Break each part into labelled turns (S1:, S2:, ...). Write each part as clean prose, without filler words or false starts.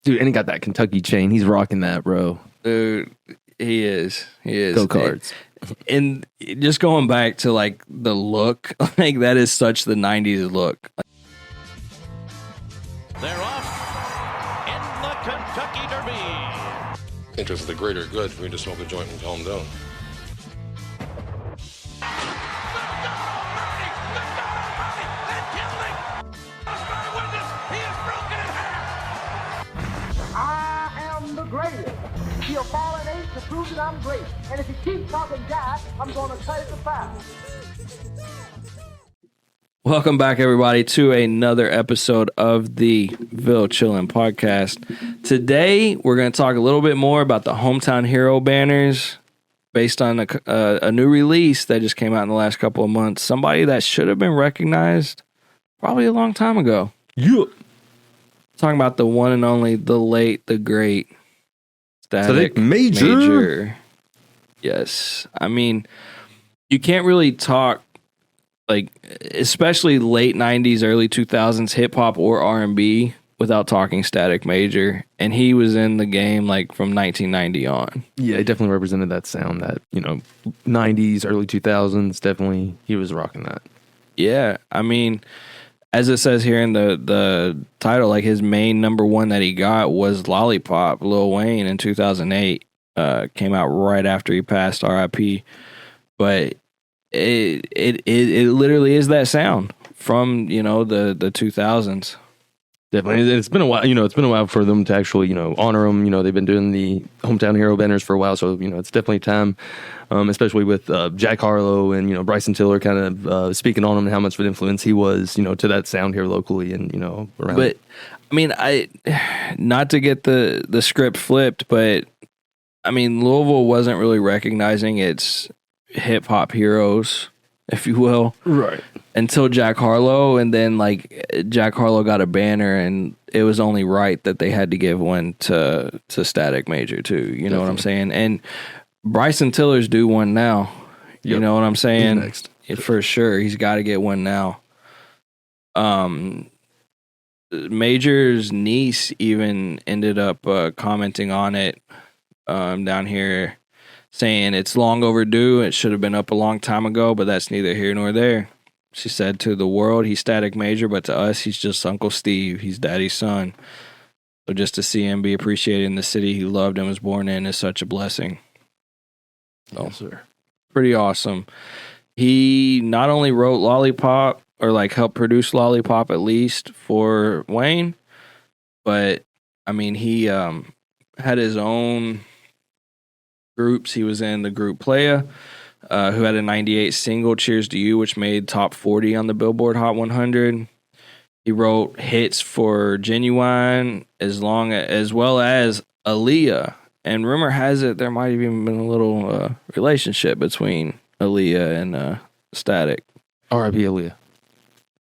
S1: Dude, and he got that Kentucky chain. He's rocking that, bro.
S2: Dude, he is.
S1: Go Cards.
S2: And just going back to like the look, like that is such the 90s look.
S3: They're off in the Kentucky Derby.
S4: Interest of the greater good for me to smoke a joint and calm down.
S5: I am the greatest. He'll fall an eight to prove that I'm great. And if he keeps talking Jack, I'm going to cut it to 5.
S2: Welcome back, everybody, to another episode of the Ville Chillin' Podcast. Today, we're going to talk a little bit more about the Hometown Hero banners based on a new release that just came out in the last couple of months. Somebody that should have been recognized probably a long time ago.
S1: Yeah.
S2: Talking about the one and only, the late, the great Static
S1: Major.
S2: Yes. I mean, you can't really talk, like, especially late 90s, early 2000s hip-hop or R&B without talking Static Major. And he was in the game, like, from 1990 on.
S1: Yeah, he definitely represented that sound, that, 90s, early 2000s. Definitely, he was rocking that.
S2: Yeah. I mean, as it says here in the title, like, his main number one that he got was Lollipop, Lil Wayne, in 2008. Came out right after he passed, R.I.P. But it literally is that sound from, the 2000s.
S1: Definitely. It's been a while, it's been a while for them to actually, honor him. They've been doing the Hometown Hero banners for a while. So, it's definitely time, especially with Jack Harlow and, Bryson Tiller kind of speaking on him and how much of an influence he was, to that sound here locally and, around.
S2: But, I mean, not to get the script flipped, but, I mean, Louisville wasn't really recognizing its hip-hop heroes, if you will.
S1: Right.
S2: Until Jack Harlow, and then Jack Harlow got a banner, and it was only right that they had to give one to Static Major too. You know what I'm saying? And Bryson Tiller's due one now. You know what I'm saying?
S1: He's next.
S2: For sure, he's got to get one now. Major's niece even ended up commenting on it down here, saying it's long overdue. It should have been up a long time ago, but that's neither here nor there. She said, to the world, he's Static Major, but to us, he's just Uncle Steve. He's Daddy's son. So just to see him be appreciated in the city he loved and was born in is such a blessing. So,
S1: Yes, sir.
S2: pretty awesome. He not only wrote Lollipop, or helped produce Lollipop at least for Wayne, but, I mean, he had his own groups. He was in the group Playa, who had a 98 single, Cheers to You, which made top 40 on the Billboard Hot 100. He wrote hits for Ginuwine as well as Aaliyah. And rumor has it there might have even been a little relationship between Aaliyah and Static.
S1: R.I.P. Aaliyah.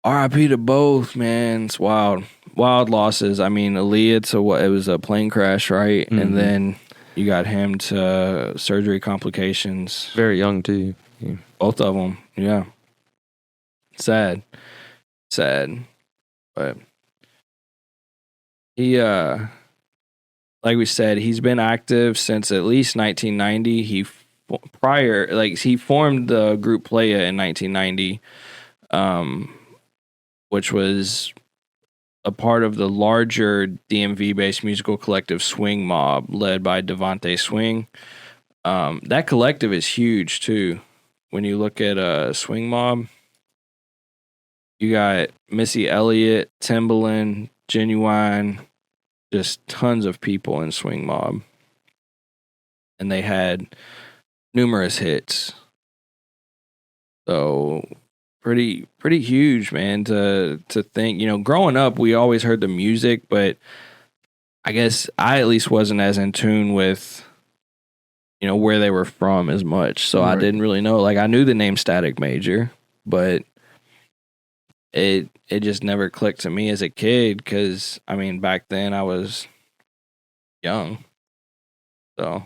S2: R.I.P. to both, man. It's wild. Wild losses. I mean, Aaliyah, it was a plane crash, right? Mm-hmm. And then you got him to surgery complications.
S1: Very young, too. Yeah.
S2: Both of them, yeah. Sad. But he, like we said, he's been active since at least 1990. He formed the group Playa in 1990, which was a part of the larger DMV-based musical collective Swing Mob, led by Devontae Swing. That collective is huge, too. When you look at Swing Mob, you got Missy Elliott, Timbaland, Ginuwine, just tons of people in Swing Mob. And they had numerous hits. So pretty huge, man, to think. Growing up, we always heard the music, but I guess I at least wasn't as in tune with, where they were from as much. So right. I didn't really know. I knew the name Static Major, but it just never clicked to me as a kid because, I mean, back then I was young. So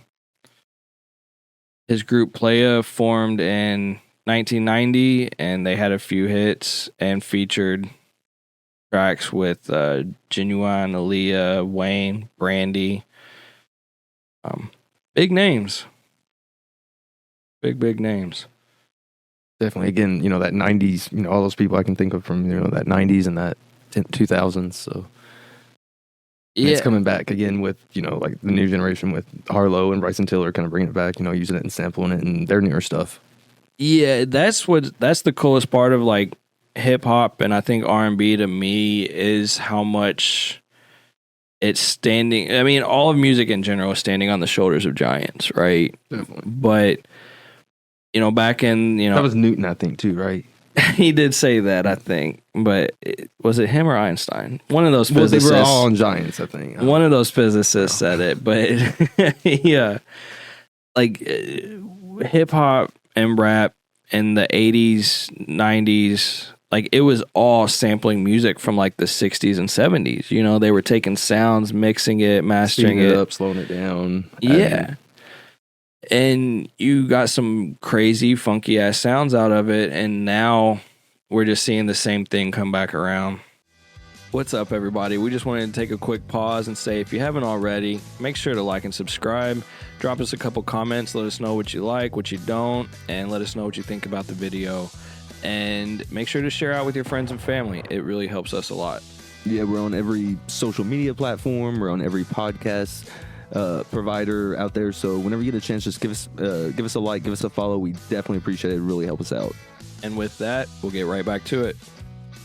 S2: his group Playa formed in 1990, and they had a few hits and featured tracks with Ginuwine, Aaliyah, Wayne, Brandy. Big names. Big names.
S1: Definitely. Again, that 90s, all those people I can think of from, that 90s and that 2000s. So
S2: Yeah.
S1: it's coming back again with, like the new generation with Harlow and Bryson Tiller kind of bringing it back, using it and sampling it and their newer stuff.
S2: Yeah, that's the coolest part of like hip hop and I think R&B to me is how much it's standing. I mean, all of music in general is standing on the shoulders of giants, right?
S1: Definitely.
S2: But back in
S1: that was Newton, I think, too, right?
S2: he did say that, I think, but was it him or Einstein? One of those
S1: Well,
S2: physicists.
S1: they were all on giants, I think.
S2: One of those physicists said it, but yeah, like hip hop and rap in the 80s, 90s, like it was all sampling music from like the 60s and 70s. They were taking sounds, mixing it, mastering
S1: Speeding
S2: it
S1: up, slowing it down.
S2: Yeah. And you got some crazy, funky ass sounds out of it. And now we're just seeing the same thing come back around. What's up, everybody? We just wanted to take a quick pause and say, if you haven't already, make sure to like and subscribe. Drop us a couple comments. Let us know what you like, what you don't, and let us know what you think about the video. And make sure to share out with your friends and family. It really helps us a lot.
S1: Yeah, we're on every social media platform. We're on every podcast provider out there. So whenever you get a chance, just give us a like, give us a follow. We definitely appreciate it. It really help us out.
S2: And with that, we'll get right back to it.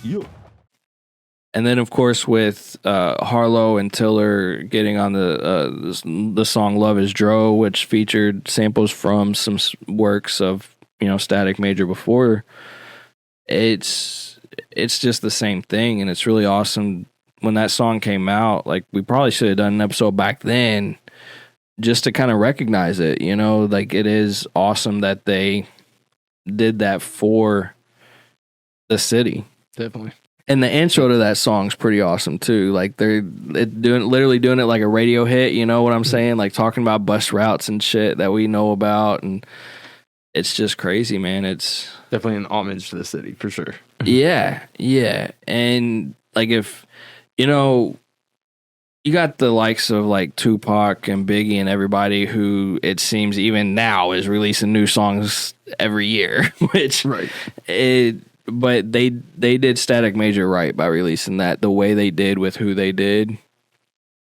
S1: Yeah.
S2: And then, of course, with Harlow and Tiller getting on the song "Love Is Dro," which featured samples from some works of Static Major before, it's just the same thing, and it's really awesome. When that song came out, like we probably should have done an episode back then, just to kind of recognize it. Like it is awesome that they did that for the city.
S1: Definitely.
S2: And the intro to that song's pretty awesome too. Like they're literally doing it like a radio hit. You know what I'm saying? Like talking about bus routes and shit that we know about, and it's just crazy, man. It's
S1: definitely an homage to the city for sure.
S2: Yeah. And like if you got the likes of like Tupac and Biggie and everybody who it seems even now is releasing new songs every year, which
S1: right.
S2: But they did Static Major right by releasing that the way they did with who they did.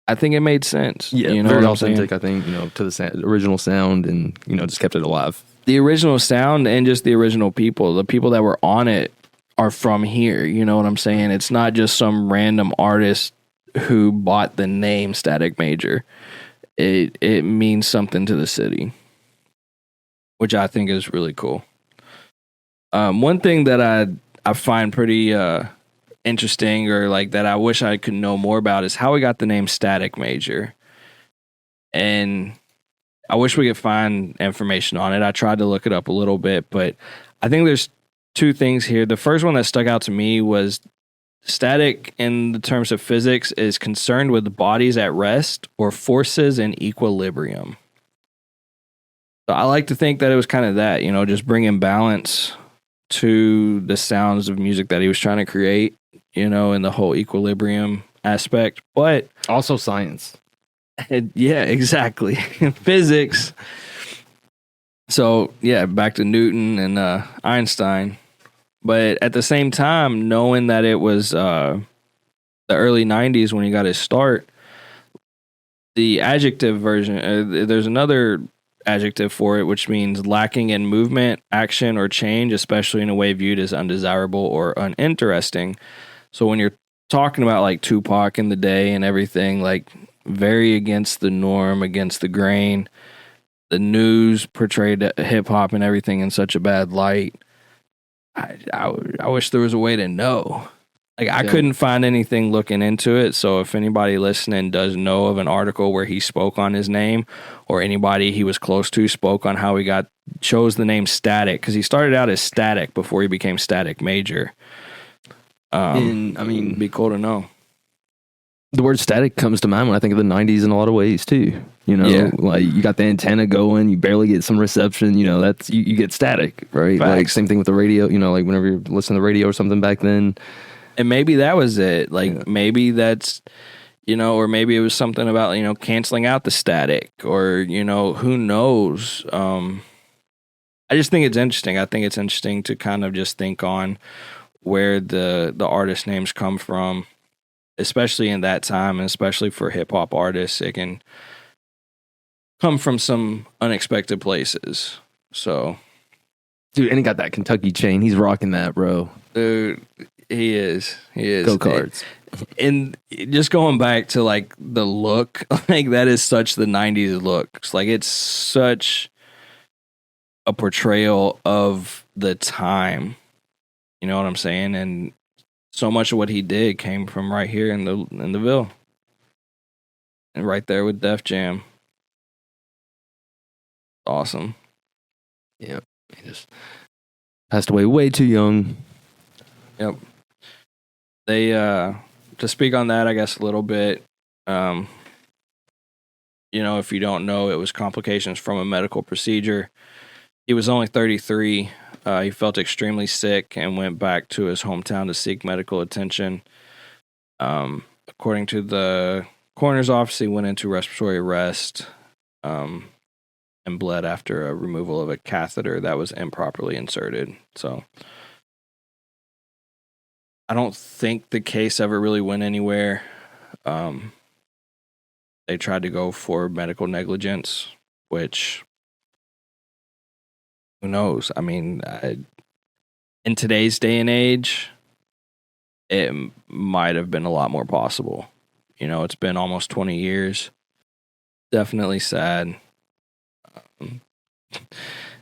S2: I think it made sense.
S1: Yeah, very authentic, I think, to the original sound and, just kept it alive.
S2: The original sound and just the original people, the people that were on it are from here. You know what I'm saying? It's not just some random artist who bought the name Static Major. It means something to the city, which I think is really cool. One thing that I find pretty interesting, or like that I wish I could know more about, is how we got the name Static Major. And I wish we could find information on it. I tried to look it up a little bit, but I think there's two things here. The first one that stuck out to me was static in the terms of physics is concerned with bodies at rest or forces in equilibrium. So I like to think that it was kind of that, just bringing balance to the sounds of music that he was trying to create, and the whole equilibrium aspect, but
S1: also science.
S2: Yeah, exactly. Physics. So yeah, back to Newton and Einstein. But at the same time, knowing that it was the early 90s when he got his start, the adjective version, there's another adjective for it, which means lacking in movement, action, or change, especially in a way viewed as undesirable or uninteresting. So when you're talking about like Tupac in the day and everything, like very against the norm, against the grain, the news portrayed hip hop and everything in such a bad light. I wish there was a way to know. Like I couldn't find anything looking into it. So if anybody listening does know of an article where he spoke on his name, or anybody he was close to spoke on how he chose the name Static, because he started out as Static before he became Static Major. It'd be cool to know.
S1: The word static comes to mind when I think of the 90s in a lot of ways too. Like you got the antenna going, you barely get some reception, that's you get static, right?
S2: Facts.
S1: Like same thing with the radio, like whenever you're listening to the radio or something back then,
S2: And maybe that was it. Like,
S1: Yeah.
S2: maybe that's, or maybe it was something about, canceling out the Static, or, who knows. I just think it's interesting. I think it's interesting to kind of just think on where the artist names come from, especially in that time, and especially for hip hop artists. It can come from some unexpected places. So,
S1: Dude, and he got that Kentucky chain. He's rocking that, bro.
S2: dude, he is.
S1: Go Cards.
S2: And just going back to like the look, like that is such the 90s look. It's like it's such a portrayal of the time. You know what I'm saying? And so much of what he did came from right here in the Ville. And right there with Def Jam. Awesome.
S1: Yeah. He just passed away way too young.
S2: Yep. They to speak on that, I guess, a little bit, if you don't know, it was complications from a medical procedure. He was only 33. He felt extremely sick and went back to his hometown to seek medical attention. According to the coroner's office, he went into respiratory arrest and bled after a removal of a catheter that was improperly inserted. So I don't think the case ever really went anywhere. They tried to go for medical negligence, which, who knows? I mean, in today's day and age, it might have been a lot more possible. It's been almost 20 years. Definitely sad.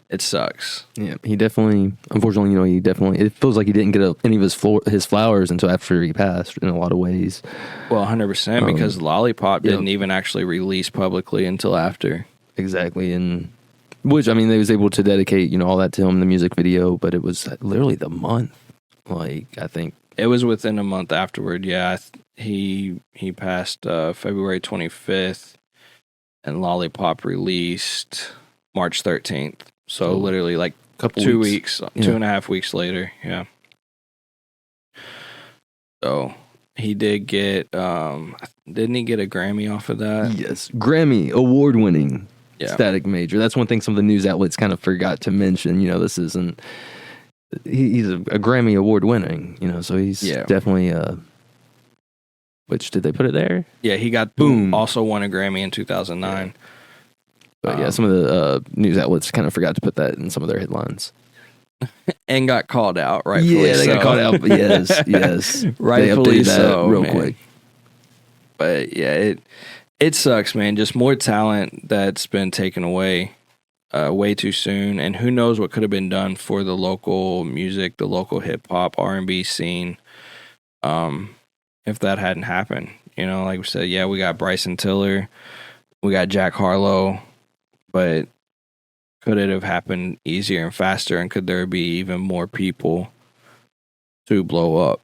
S2: It sucks.
S1: Yeah, he definitely, unfortunately, it feels like he didn't get any of his flowers until after he passed in a lot of ways.
S2: Well, 100%, because Lollipop didn't even actually release publicly until after.
S1: Exactly, and which, they was able to dedicate, all that to him in the music video, but it was literally the month. Like, I think.
S2: It was within a month afterward, yeah. He passed February 25th, and Lollipop released March 13th. So literally like
S1: couple
S2: 2
S1: weeks.
S2: weeks, 2.5 weeks later. Yeah. So he did get, didn't he get a Grammy off of that?
S1: Yes. Grammy award winning
S2: Static
S1: Major. That's one thing some of the news outlets kind of forgot to mention. This isn't, he's a Grammy award winning, so he's definitely, which did they put it there?
S2: Yeah. He got also won a Grammy in 2009.
S1: Yeah. But some of the news outlets kind of forgot to put that in some of their headlines.
S2: And got called out, rightfully
S1: Yeah, they got called out. Yes.
S2: Rightfully
S1: they updated
S2: so,
S1: that real
S2: man.
S1: quick.
S2: But yeah, it sucks, man. Just more talent that's been taken away way too soon. And who knows what could have been done for the local music, the local hip-hop, R&B scene if that hadn't happened. Like we said, we got Bryson Tiller. We got Jack Harlow. But could it have happened easier and faster? And could there be even more people to blow up?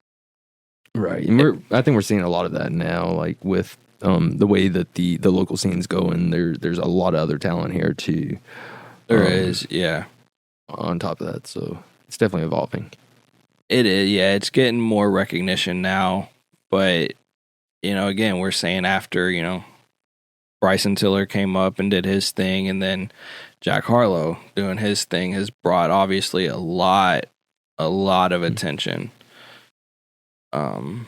S1: Right. And I think we're seeing a lot of that now, like with the way that the local scene's going. There's a lot of other talent here too.
S2: There is, yeah.
S1: On top of that, so it's definitely evolving.
S2: It is, yeah. It's getting more recognition now. But, again, we're saying after, Bryson Tiller came up and did his thing, and then Jack Harlow doing his thing has brought obviously a lot of attention. Hopefully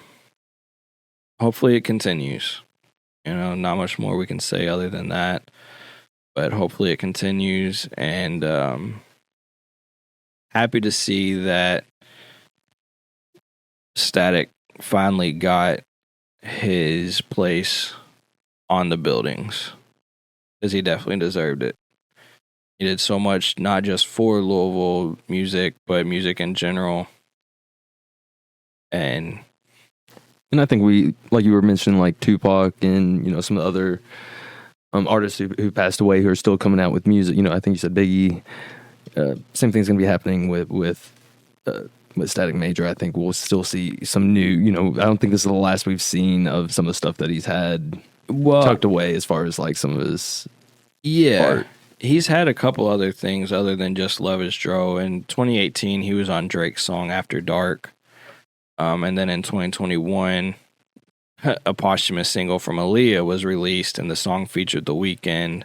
S2: it continues. Not much more we can say other than that, but hopefully it continues, and happy to see that Static finally got his place on the buildings, because he definitely deserved it. He did so much, not just for Louisville music, but music in general. And
S1: I think we, like you were mentioning, like Tupac and some of the other artists who passed away who are still coming out with music. I think you said Biggie. Same thing's gonna be happening with Static Major. I think we'll still see some new. I don't think this is the last we've seen of some of the stuff that he's had tucked away as far as like some of his art.
S2: He's had a couple other things other than just Love Is Dro. In 2018, he was on Drake's song After Dark. And then in 2021, a posthumous single from Aaliyah was released, and the song featured The Weeknd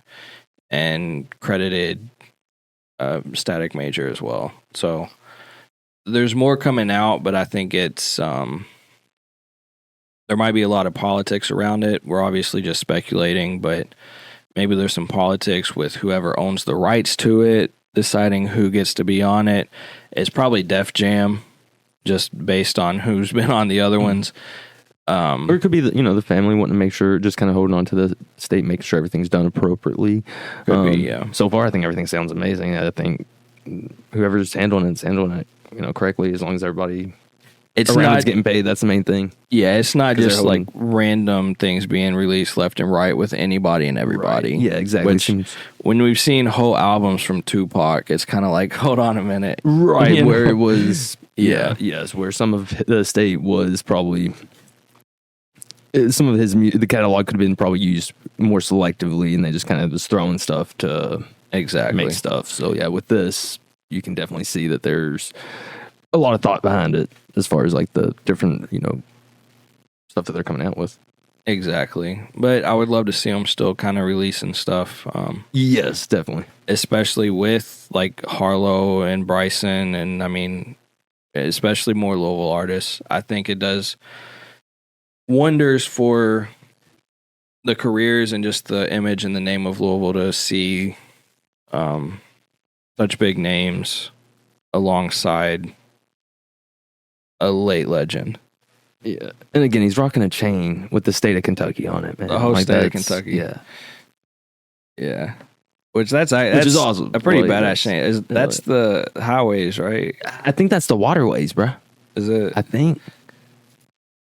S2: and credited Static Major as well. So there's more coming out, but I think it's there might be a lot of politics around it. We're obviously just speculating, but maybe there's some politics with whoever owns the rights to it, deciding who gets to be on it. It's probably Def Jam, just based on who's been on the other ones.
S1: Or it could be the family wanting to make sure, just kind of holding on to the state, making sure everything's done appropriately.
S2: Could be, yeah.
S1: So far, I think everything sounds amazing. I think whoever's handling it, correctly, as long as everybody around is getting paid. That's the main thing.
S2: Yeah, it's not just like random things being released left and right with anybody and everybody.
S1: Right. Yeah, exactly.
S2: Which, when we've seen whole albums from Tupac, it's kind of like, hold on a minute.
S1: Right, where it was, yes, where some of the state was probably, some of the catalog could have been probably used more selectively, and they just kind of was throwing stuff to make stuff. So yeah, with this, you can definitely see that there's a lot of thought behind it as far as like the different, stuff that they're coming out with.
S2: Exactly. But I would love to see them still kind of releasing stuff.
S1: Yes, definitely.
S2: Especially with like Harlow and Bryson, and I mean, especially more Louisville artists. I think it does wonders for the careers and just the image and the name of Louisville to see such big names alongside a late legend.
S1: Yeah. And again, he's rocking a chain with the state of Kentucky on it, man.
S2: The whole state of Kentucky.
S1: Yeah.
S2: Yeah. Which is
S1: awesome.
S2: A pretty badass chain. That's the highways, right?
S1: I think that's the waterways, bro.
S2: Is it?
S1: I think.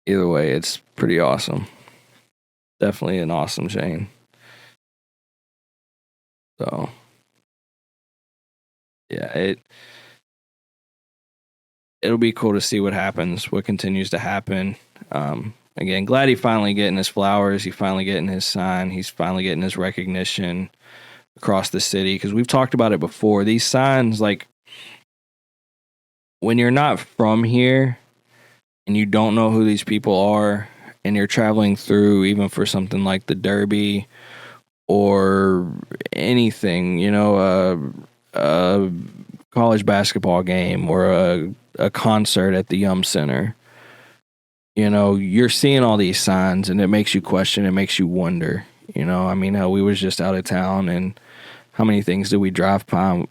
S2: Either way, it's pretty awesome. Definitely an awesome chain. So, yeah, it'll be cool to see what happens, what continues to happen. Again, glad he finally getting his flowers. He finally getting his sign. He's finally getting his recognition across the city. Because we've talked about it before. These signs, like, when you're not from here and you don't know who these people are, and you're traveling through, even for something like the Derby or anything, a college basketball game or a concert at the Yum Center, you're seeing all these signs, and it makes you question, it makes you wonder. How we was just out of town, and how many things did we drive by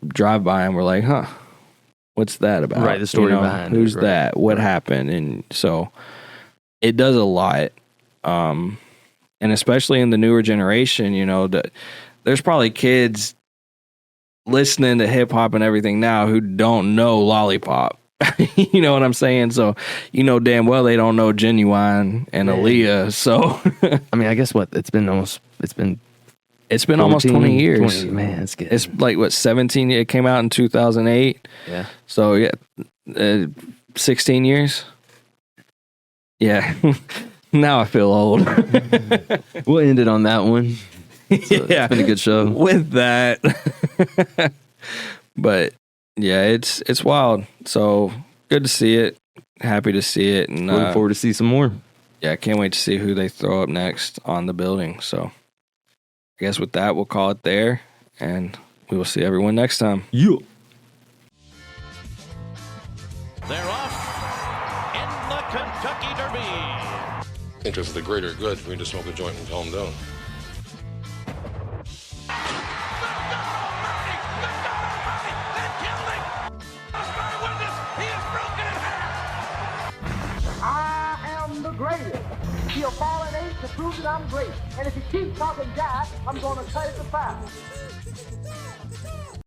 S2: and we're like, huh, what's that about?
S1: Right, the story behind
S2: who's
S1: it,
S2: that? What happened? And so it does a lot. And especially in the newer generation, there's probably kids listening to hip hop and everything now who don't know Lollipop. You know what I'm saying? So, damn well they don't know Ginuwine and Aaliyah. So,
S1: I mean, I guess it's been almost 20
S2: years.
S1: Man,
S2: it's like 17? It came out in 2008.
S1: Yeah.
S2: So yeah, 16 years. Yeah. Now I feel old.
S1: We'll end it on that one. So
S2: yeah,
S1: it's been a good show
S2: with that. But yeah, it's wild. So good to see it. Happy to see it, and
S1: looking forward to see some more.
S2: Yeah, I can't wait to see who they throw up next on the building. So I guess with that, we'll call it there, and we will see everyone next time.
S1: Yeah.
S3: They're off in the Kentucky Derby.
S4: Interest of the greater good for me to smoke a joint and calm down.
S5: I am the greatest. He'll fall an eight to prove that I'm great. And if he keeps talking jive, I'm going to cut it to 5.